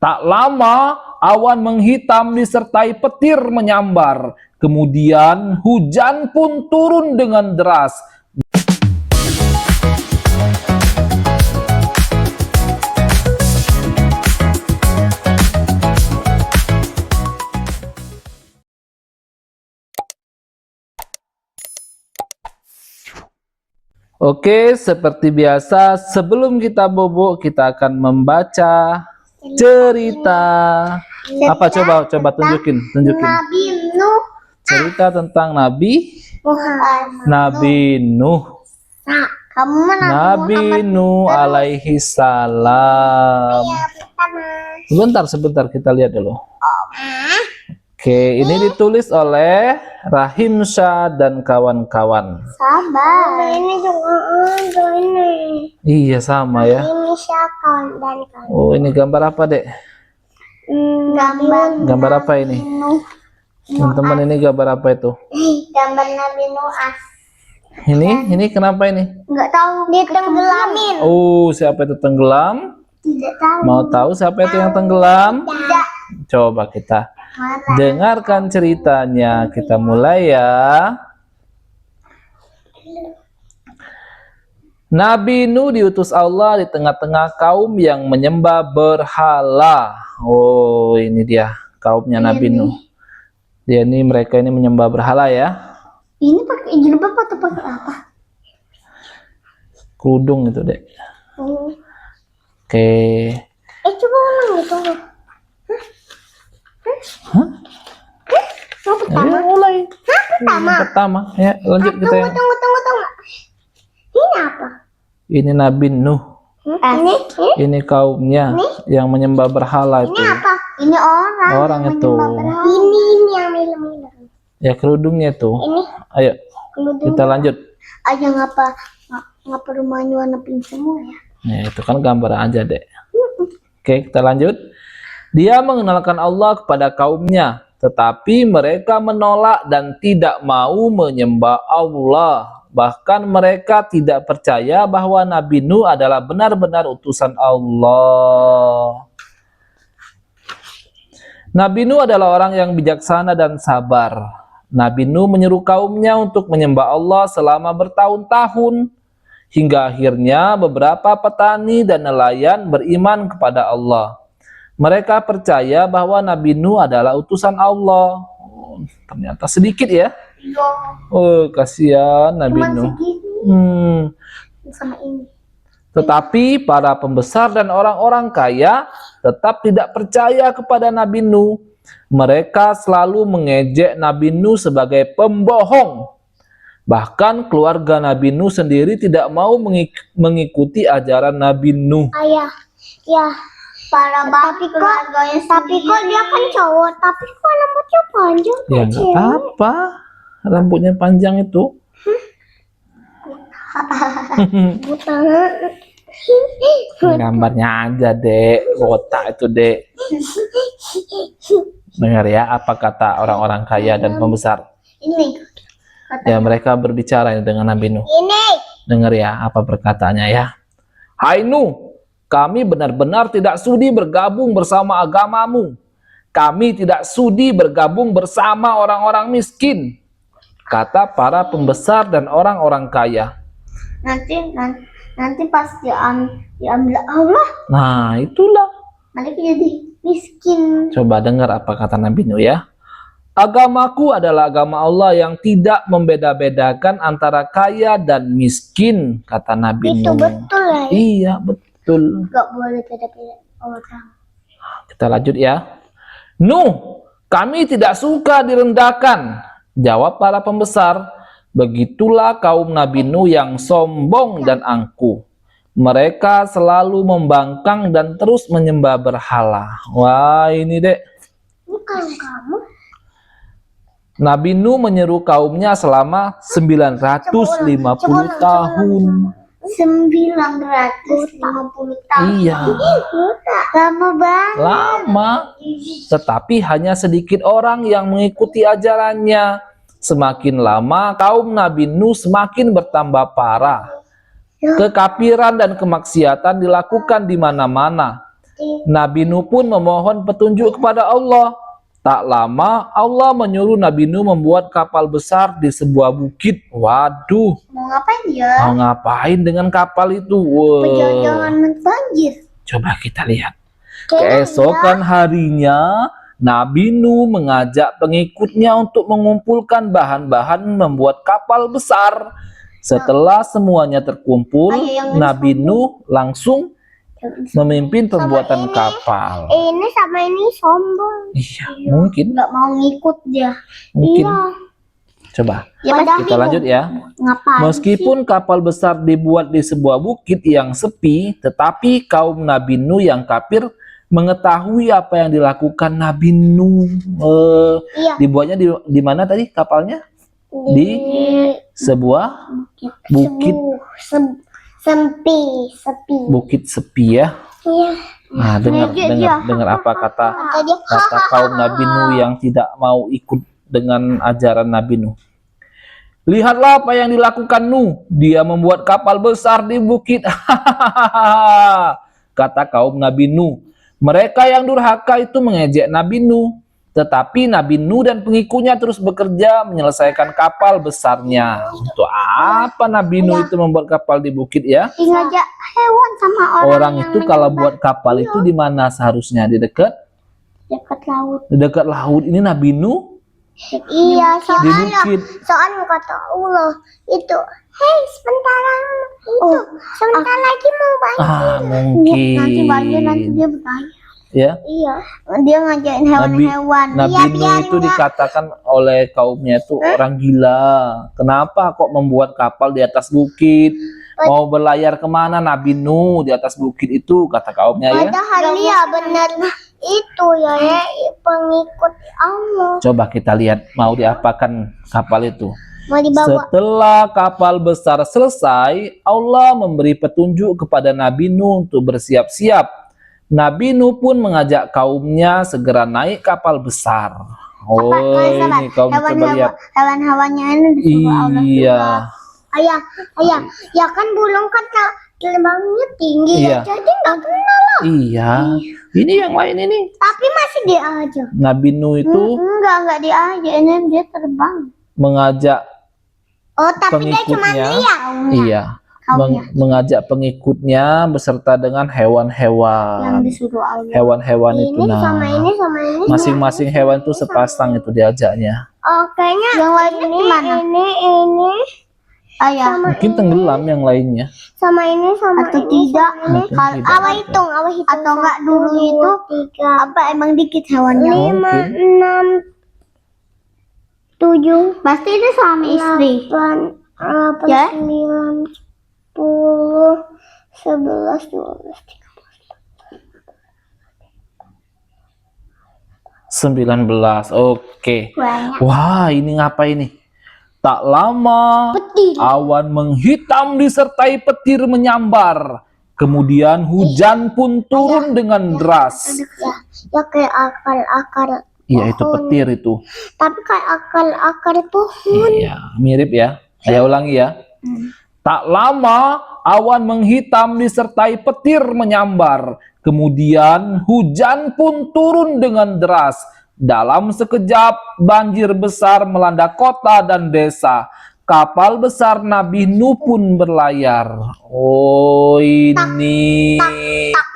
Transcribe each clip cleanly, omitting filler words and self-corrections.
Tak lama awan menghitam disertai petir menyambar. Kemudian hujan pun turun dengan deras. Oke, seperti biasa sebelum kita bobo kita akan membaca cerita. Apa coba tunjukin. Nabi Nuh. Cerita tentang Nabi Nuh. Nah, kamu mana? Nabi Nuh alaihi salam. Sebentar kita lihat dulu. Oke, ini ditulis oleh Rahim Shah dan kawan-kawan. Sabar. Ini juga ada ini. Iya sama ya. Ini Syakon dan kawan. Oh, ini gambar apa, Dek? Gambar apa ini? Teman-teman, ini gambar apa itu? Gambar Nabi Nuh. Ini kenapa ini? Enggak tahu, dia tenggelamin. Oh, siapa itu tenggelam? Tidak tahu. Mau tahu siapa itu yang tenggelam? Tidak. Coba kita dengarkan ceritanya. Kita mulai ya. Nabi Nuh diutus Allah di tengah-tengah kaum yang menyembah berhala. Oh, ini dia kaumnya Nabi Nuh. Mereka ini menyembah berhala ya. Ini pakai jilbab atau pakai apa? Kerudung itu, Dek. Oke. Coba ngomong gitu. Hah? Pertama. Mulai. Pertama. Pertama. Ya, lanjut kita ya. Tunggu. Ini apa? Ini Nabi Nuh. Ini kaumnya yang menyembah berhala itu. Ini apa? Ini orang. Orang itu. Ini yang milam-milam. Ya, kerudungnya tuh. Ini. Ayo, Kerudung. kita lanjut. Aja ngapa rumahnya warna pink semua ya? Ya, itu kan gambar aja, Dek. Oke, kita lanjut. Dia mengenalkan Allah kepada kaumnya, tetapi mereka menolak dan tidak mau menyembah Allah. Bahkan mereka tidak percaya bahwa Nabi Nuh adalah benar-benar utusan Allah. Nabi Nuh adalah orang yang bijaksana dan sabar. Nabi Nuh menyeru kaumnya untuk menyembah Allah selama bertahun-tahun, hingga akhirnya beberapa petani dan nelayan beriman kepada Allah. Mereka percaya bahwa Nabi Nuh adalah utusan Allah. Oh, ternyata sedikit ya. Oh, kasihan Nabi Nuh. Sama ini. Tetapi para pembesar dan orang-orang kaya tetap tidak percaya kepada Nabi Nuh. Mereka selalu mengejek Nabi Nuh sebagai pembohong. Bahkan keluarga Nabi Nuh sendiri tidak mau mengikuti ajaran Nabi Nuh. Ayah, ya. Tapi kok dia kan cowok, tapi kok rambutnya panjang? Ya nggak apa, rambutnya panjang itu. Buta. Gambarnya aja, Dek. Kotak itu, Dek. Dengar ya apa kata orang-orang kaya dan pembesar. Ini. Ya, mereka berbicara dengan Nabi Nuh. Ini. Dengar ya apa perkataannya ya. Hai Nuh, kami benar-benar tidak sudi bergabung bersama agamamu. Kami tidak sudi bergabung bersama orang-orang miskin, kata para pembesar dan orang-orang kaya. Nanti pas diambil Allah, Nah, itulah. nanti jadi miskin. Coba dengar apa kata Nabi Nuh ya. Agamaku adalah agama Allah yang tidak membeda-bedakan antara kaya dan miskin, kata Nabi Itu Nuh. betul ya? Iya, betul. Gak boleh beda-beda orang. Kita lanjut ya. Nuh, kami tidak suka direndahkan, jawab para pembesar. Begitulah kaum Nabi Nuh yang sombong dan angkuh. Mereka selalu membangkang dan terus menyembah berhala. Wah, ini, Dek. Bukan kamu. Nabi Nuh menyeru kaumnya selama 950 tahun. 950 tahun. Iya. Lama banget. Lama. Tetapi hanya sedikit orang yang mengikuti ajarannya. Semakin lama kaum Nabi Nuh semakin bertambah parah. Kekafiran dan kemaksiatan dilakukan di mana-mana. Nabi Nuh pun memohon petunjuk kepada Allah. Tak lama Allah menyuruh Nabi Nuh membuat kapal besar di sebuah bukit. Waduh, Mau ngapain ya? mau ngapain dengan kapal itu? Jangan banjir. Coba kita lihat. Kayaknya Keesokan harinya, Nabi Nuh mengajak pengikutnya untuk mengumpulkan bahan-bahan membuat kapal besar. Setelah semuanya terkumpul, Nabi Nuh langsung memimpin pembuatan ini. kapal. Ini sama ini sombong. Iya, mungkin. Nggak mau ngikut dia. Mungkin. Iya. Coba Ya, kita lanjut ya. Ngapain Meskipun kapal besar dibuat di sebuah bukit yang sepi, tetapi kaum Nabi Nuh yang kafir mengetahui apa yang dilakukan Nabi Nuh. Iya. Dibuatnya di mana tadi kapalnya? Di sebuah bukit. Sepi. Bukit sepi ya. Iya. Nah, dengar apa kata kaum Nabi Nuh yang tidak mau ikut dengan ajaran Nabi Nuh. Lihatlah apa yang dilakukan Nuh. Dia membuat kapal besar di bukit. Kata kaum Nabi Nuh. Mereka yang durhaka itu mengejek Nabi Nuh. Tetapi Nabi Nuh dan pengikutnya terus bekerja menyelesaikan kapal besarnya. Untuk apa Nabi Nuh itu membuat kapal di bukit ya? Ngajak hewan sama Orang itu kalau buat kapal itu di mana seharusnya? Di dekat laut. Di dekat laut. Ini Nabi Nuh Iya, di bukit. soalnya kata Allah itu, hei sebentar sebentar lagi mau banjir. Mungkin. Nanti banjir nanti dia bertanya. Ya. Iya, dia ngajakin hewan-hewan. Nabi Nuh itu dikatakan oleh kaumnya itu orang gila. Kenapa kok membuat kapal di atas bukit? Mau berlayar kemana Nabi Nuh di atas bukit itu, kata kaumnya ya. Padahal ya benar itu ya, pengikut Allah. Coba kita lihat mau diapakan kapal itu. Mau dibawa. Setelah kapal besar selesai, Allah memberi petunjuk kepada Nabi Nuh untuk bersiap-siap. Nabi Nuh pun mengajak kaumnya segera naik kapal besar. Ini kaum coba lihat. Hewan-hewannya ini disuruh Allah Iya. juga. Ayah, ya kan burung kan terbangnya tinggi Iya. ya, jadi nggak kena lah. Iya. Ini yang lain ini. Tapi masih dia aja. Nabi Nuh itu Enggak dia aja, ini dia terbang. mengajak Oh, tapi dia cuma pengikutnya. liang. Iya. Mengajak pengikutnya beserta dengan Yang hewan-hewan. disuruh Allah. Hewan-hewan Ini itu sama ini sama ini. masing-masing hewan itu sepasang itu diajaknya. Oh, kayaknya yang lainnya gimana? Ini. Ayah. Mungkin tenggelam yang lainnya. Sama ini sama atau ini tidak Mungkin tidak awal juga. hitung atau enggak dulu itu apa emang dikit hewannya 5, 6, 7 pasti itu suami istri 8, 9, 10, 11, 12, 19. Oke. banyak. Wah, ini ngapa ini? Tak lama Petir. awan menghitam disertai petir menyambar. Kemudian hujan pun turun dengan deras. Ya kayak akar-akar. Iya, itu petir itu. Tapi kayak akar-akar pohon. Iya, mirip ya. Saya ulangi ya. Tak lama awan menghitam disertai petir menyambar. Kemudian hujan pun turun dengan deras. Dalam sekejap banjir besar melanda kota dan desa. Kapal besar Nabi Nuh pun berlayar. Oh, ini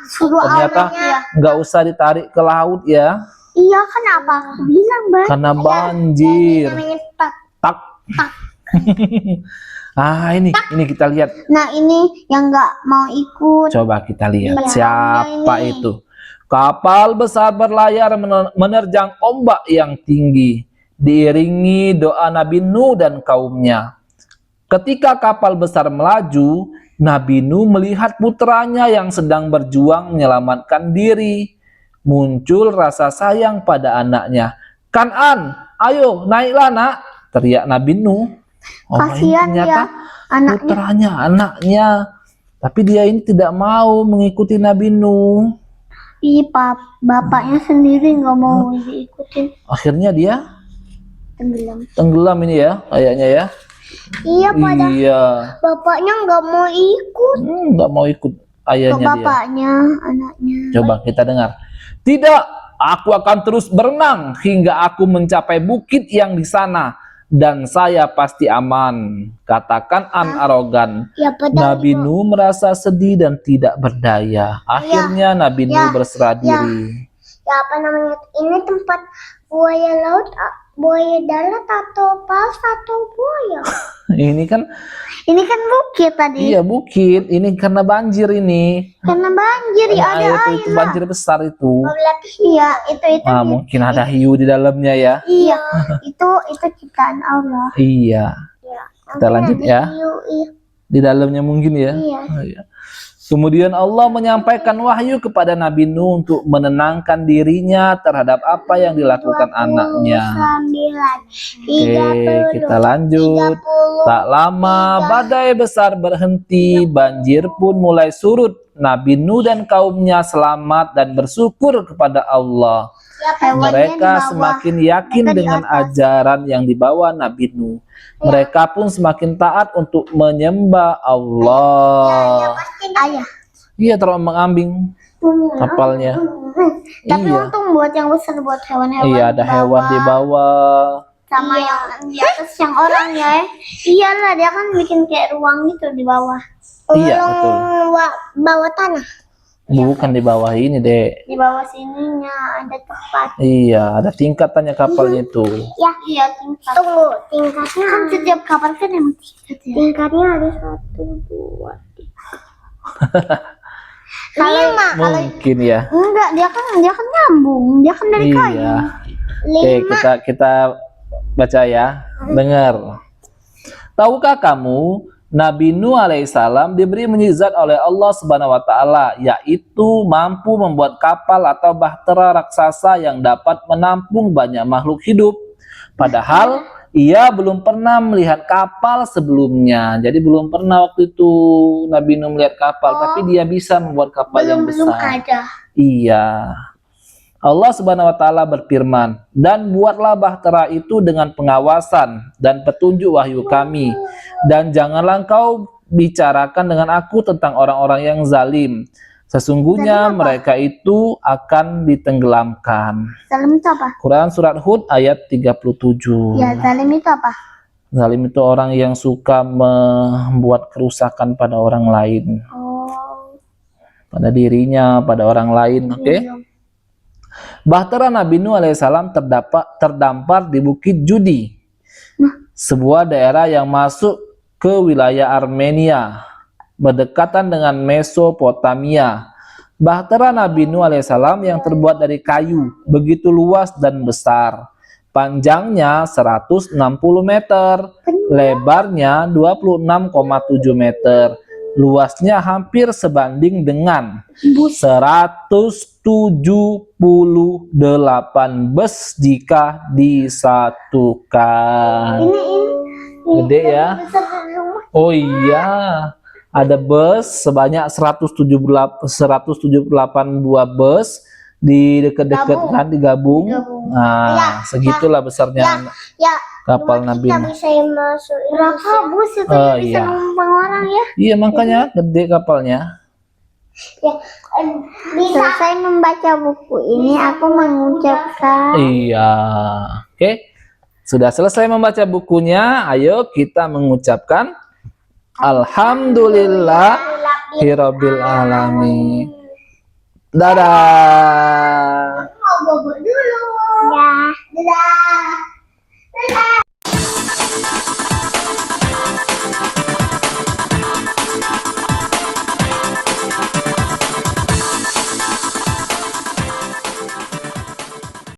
Suruh ternyata Allahnya. nggak usah ditarik ke laut ya, Iya, kenapa? Aku bilang banget. karena banjir. Namanya tak. Tak. Ini kita lihat. Nah, ini yang nggak mau ikut. Coba kita lihat Iya, siapa ini. itu. Kapal besar berlayar menerjang ombak yang tinggi, diiringi doa Nabi Nuh dan kaumnya. Ketika kapal besar melaju, Nabi Nuh melihat putranya yang sedang berjuang menyelamatkan diri. Muncul rasa sayang pada anaknya. Kan'an, ayo naiklah nak, teriak Nabi Nuh. Oh, ini Kasihan ternyata ya anaknya. putranya, anaknya. Tapi dia ini tidak mau mengikuti Nabi Nuh. Iya, bapaknya sendiri nggak mau diikutin. Akhirnya dia Tenggelam. ini ya, kayaknya ya. Iya, padahal Iya, bapaknya nggak mau ikut. nggak mau ikut. ayahnya dia. bapaknya, anaknya. Coba kita dengar. Tidak, aku akan terus berenang hingga aku mencapai bukit yang di sana dan saya pasti aman. Katakan arogan. Ya padahal Nabi Nuh merasa sedih dan tidak berdaya. Akhirnya Nabi Nuh berserah diri. ya apa namanya? Ini tempat buaya laut, buaya darat atau paus atau buaya? Ini kan bukit tadi. iya bukit. Ini karena banjir ini. Karena banjir ya ada air. Itu banjir besar itu. Iya, itu. Nah, mungkin ada hiu di dalamnya ya. Iya, itu ciptaan Allah. Iya. Iya. Kita lanjut ya. Iya. Di dalamnya mungkin ya. Iya. Oh, iya. Kemudian Allah menyampaikan wahyu kepada Nabi Nuh untuk menenangkan dirinya terhadap apa yang dilakukan anaknya. 29, Oke, 30, kita lanjut. 30. Tak lama badai besar berhenti, banjir pun mulai surut. Nabi Nuh dan kaumnya selamat dan bersyukur kepada Allah. Mereka semakin yakin dengan ajaran yang dibawa Nabi Nuh. Mereka pun semakin taat untuk menyembah Allah. Ayah. Iya, terombang ambing kapalnya. Tapi Iya. untung buat yang besar, buat hewan-hewan. Iya, ada hewan di bawah. Sama yang di atas yang orang ya. Iyalah, dia kan bikin kayak ruang gitu di bawah. Iya, betul. Bawah tanah. Bukan di bawah ini, Dek. Di bawah sininya ada tempat. Iya, ada tingkatannya kapalnya itu. Ya, iya tingkat. Tunggu, tingkatnya kan setiap kapal kan yang tingkat ya? Tingkatnya ada 1, 2, 3. Kalau Mungkin ya. enggak, dia kan nyambung, dia kan dari kayu. Iya. Oke, kita baca ya. Dengar. Tahukah kamu Nabi Nuh alaihissalam diberi mukjizat oleh Allah Subhanahu wa taala, yaitu mampu membuat kapal atau bahtera raksasa yang dapat menampung banyak makhluk hidup. Padahal ia belum pernah melihat kapal sebelumnya. Jadi belum pernah waktu itu Nabi Nuh melihat kapal, tapi dia bisa membuat kapal yang besar. Belum ada. Iya. Allah Subhanahu wa taala berfirman, "Dan buatlah bahtera itu dengan pengawasan dan petunjuk wahyu kami, dan janganlah engkau bicarakan dengan aku tentang orang-orang yang zalim. Sesungguhnya mereka itu akan ditenggelamkan." Zalim itu apa? Quran surat Hud ayat 37. Ya, zalim itu apa? Zalim itu orang yang suka membuat kerusakan pada orang lain, Oh. pada dirinya, pada orang lain, oke? Bahtera Nabi Nuh alaihissalam terdampar di Bukit Judi, sebuah daerah yang masuk ke wilayah Armenia, berdekatan dengan Mesopotamia. Bahtera Nabi Nuh alaihissalam yang terbuat dari kayu begitu luas dan besar. Panjangnya 160 meter, lebarnya 26,7 meter. Luasnya hampir sebanding dengan 178 bus jika disatukan. Gede ya. Oh iya, ada bus sebanyak 178 buah bus di dekat-dekat kan digabung. Nah, segitulah besarnya Ya, kapal Nabi kita Nuh. bisa masuk berapa bus itu Oh, bisa iya. numpang orang ya? Iya, makanya gede kapalnya. Ya, selesai membaca buku ini aku mengucapkan Iya. Oke. Sudah selesai membaca bukunya, ayo kita mengucapkan Alhamdulillahirabbil alamin. Dadah. mau bobo dulu. Ya, dadah. Dadah.